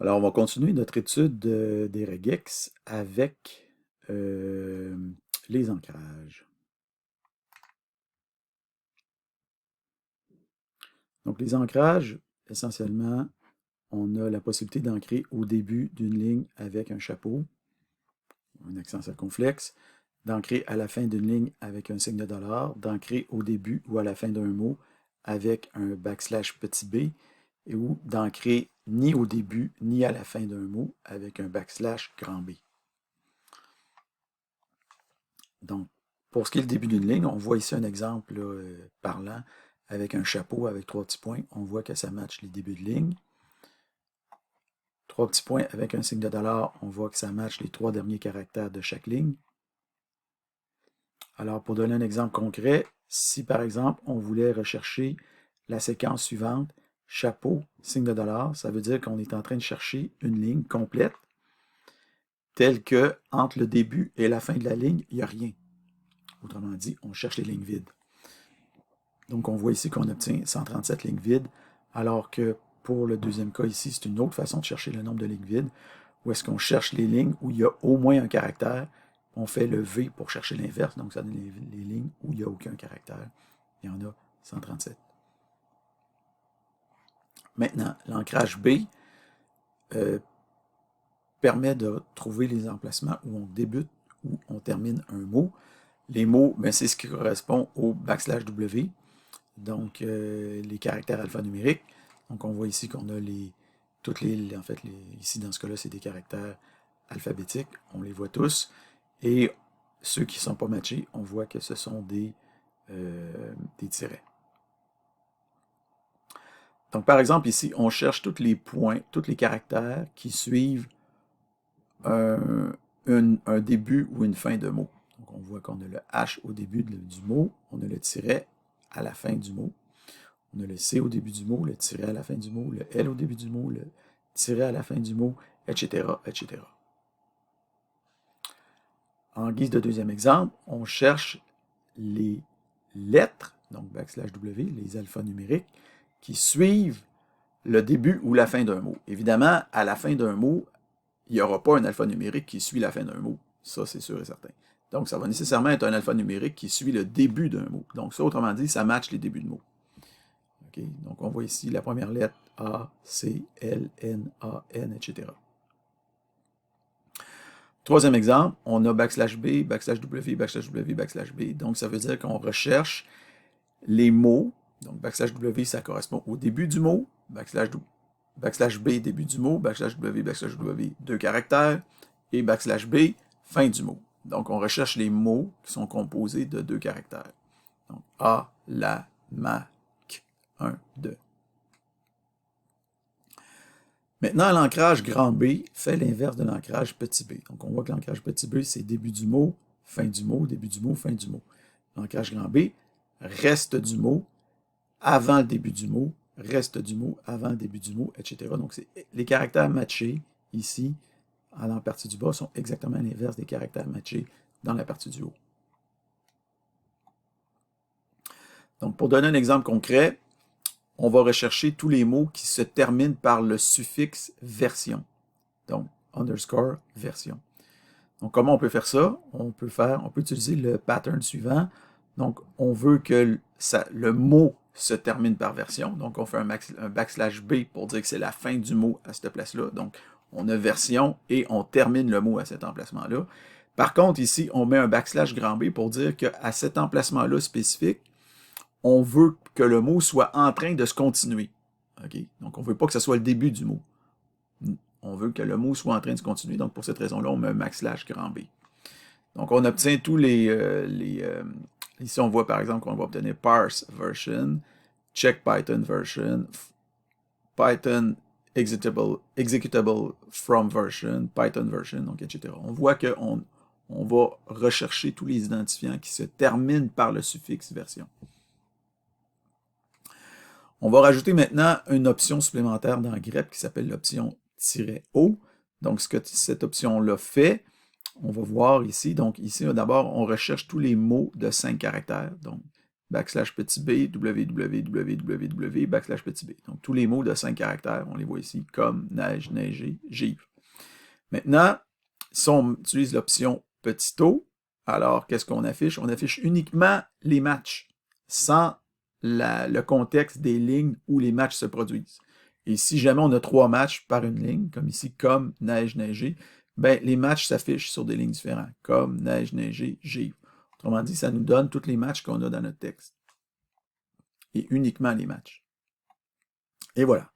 Alors, on va continuer notre étude des regex avec les ancrages. Donc, les ancrages, essentiellement, on a la possibilité d'ancrer au début d'une ligne avec un chapeau, un accent circonflexe, d'ancrer à la fin d'une ligne avec un signe de dollar, d'ancrer au début ou à la fin d'un mot avec un backslash petit b, et ou d'ancrer ni au début ni à la fin d'un mot avec un backslash grand B. Donc, pour ce qui est le début d'une ligne, on voit ici un exemple là, parlant avec un chapeau avec 3 petits points. On voit que ça matche les débuts de ligne. 3 petits points avec un signe de dollar, on voit que ça matche les 3 derniers caractères de chaque ligne. Alors, pour donner un exemple concret, si par exemple, on voulait rechercher la séquence suivante, chapeau, signe de dollar, ça veut dire qu'on est en train de chercher une ligne complète, telle que entre le début et la fin de la ligne, il n'y a rien. Autrement dit, on cherche les lignes vides. Donc, on voit ici qu'on obtient 137 lignes vides, alors que pour le deuxième cas ici, c'est une autre façon de chercher le nombre de lignes vides, où est-ce qu'on cherche les lignes où il y a au moins un caractère. On fait le V pour chercher l'inverse, donc ça donne les lignes où il n'y a aucun caractère. Il y en a 137. Maintenant, l'ancrage B permet de trouver les emplacements où on débute, où on termine un mot. Les mots, ben, c'est ce qui correspond au backslash W, donc les caractères alphanumériques. Donc on voit ici qu'on a toutes les, en fait, ici dans ce cas-là, c'est des caractères alphabétiques, on les voit tous, et ceux qui ne sont pas matchés, on voit que ce sont des tirets. Donc par exemple ici, on cherche tous les points, tous les caractères qui suivent un début ou une fin de mot. Donc on voit qu'on a le H au début du mot, on a le tiret à la fin du mot, on a le C au début du mot, le tiret à la fin du mot, le L au début du mot, le tiret à la fin du mot, etc., etc. En guise de deuxième exemple, on cherche les lettres, donc backslash W, les alphanumériques, qui suivent le début ou la fin d'un mot. Évidemment, à la fin d'un mot, il n'y aura pas un alphanumérique qui suit la fin d'un mot. Ça, c'est sûr et certain. Donc, ça va nécessairement être un alphanumérique qui suit le début d'un mot. Donc, ça, autrement dit, ça matche les débuts de mots. Okay? Donc, on voit ici la première lettre A, C, L, N, A, N, etc. Troisième exemple, on a backslash B, backslash W, backslash W, backslash B. Donc, ça veut dire qu'on recherche les mots. Donc, backslash W, ça correspond au début du mot. Backslash B, début du mot. Backslash W, 2 caractères. Et backslash B, fin du mot. Donc, on recherche les mots qui sont composés de 2 caractères. Donc, A, la, ma, k, 1, 2. Maintenant, l'ancrage grand B fait l'inverse de l'ancrage petit b. Donc, on voit que l'ancrage petit b, c'est début du mot, fin du mot, début du mot, fin du mot. L'ancrage grand B, reste du mot, avant le début du mot, reste du mot, avant le début du mot, etc. Donc, les caractères matchés, ici, dans la partie du bas, sont exactement l'inverse des caractères matchés dans la partie du haut. Donc, pour donner un exemple concret, on va rechercher tous les mots qui se terminent par le suffixe version. Donc, underscore version. Donc, comment on peut faire ça? On peut utiliser le pattern suivant. Donc, on veut que le mot se termine par version. Donc, on fait un backslash B pour dire que c'est la fin du mot à cette place-là. Donc, on a version et on termine le mot à cet emplacement-là. Par contre, ici, on met un backslash grand B pour dire qu'à cet emplacement-là spécifique, on veut que le mot soit en train de se continuer. Okay? Donc, on ne veut pas que ce soit le début du mot. On veut que le mot soit en train de se continuer. Donc, pour cette raison-là, on met un backslash grand B. Donc, on obtient tous ici, on voit par exemple qu'on va obtenir parse version, check Python version, Python executable from version, Python version, donc etc. On voit qu'on va rechercher tous les identifiants qui se terminent par le suffixe version. On va rajouter maintenant une option supplémentaire dans grep qui s'appelle l'option -o. Donc, ce que cette option-là fait, on va voir ici. Donc, ici, d'abord, on recherche tous les mots de 5 caractères. Donc, /petit b, www, /petit b. Donc, tous les mots de 5 caractères, on les voit ici, comme, neige, neiger, givre. Maintenant, si on utilise l'option petit o, alors qu'est-ce qu'on affiche? On affiche uniquement les matchs, sans le contexte des lignes où les matchs se produisent. Et si jamais on a 3 matchs par une ligne, comme ici, comme, neige, neiger, ben, les matchs s'affichent sur des lignes différentes, comme, neige, neiger, givre. Autrement dit, ça nous donne tous les matchs qu'on a dans notre texte. Et uniquement les matchs. Et voilà.